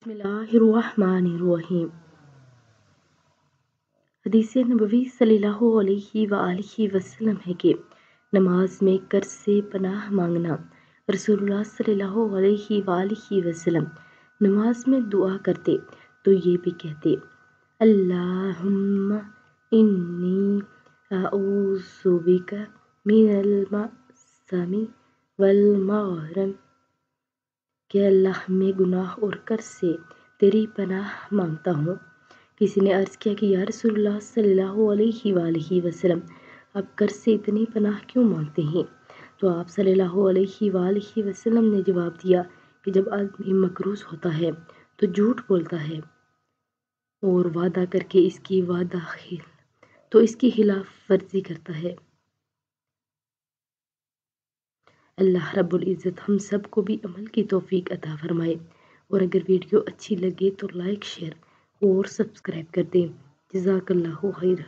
बिस्मिल्लाहिर्रहमानिर्रहीम। हदीस नबवी सल्लल्लाहु अलैहि वआलिहि वसल्लम है कि नमाज में कर्ज से पनाह मांगना। रसूलुल्लाह सल्लल्लाहु अलैहि वआलिहि वसल्लम नमाज में दुआ करते तो ये भी कहते, अल्लाहुम्मा इन्नी अऊज़ु बिका मिनल मअसमी वल मग़रम, कि अल्लाह मैं गुनाह और कर्ज से तेरी पनाह मांगता हूँ। किसी ने अर्ज़ किया कि या रसूलुल्लाह सल्लल्लाहु अलैहि वसल्लम, आप कर्ज से इतनी पनाह क्यों मांगते हैं? तो आप सल्लल्लाहु अलैहि वसल्लम ने जवाब दिया कि जब आदमी मकरूज़ होता है तो झूठ बोलता है और वादा करके इसकी खिलाफ वर्जी करता है। अल्लाह रब्बुल इज़्ज़त हम सब को भी अमल की तौफीक अता फरमाए। और अगर वीडियो अच्छी लगे तो लाइक, शेयर और सब्सक्राइब कर दें। जज़ाकल्लाहु खैर।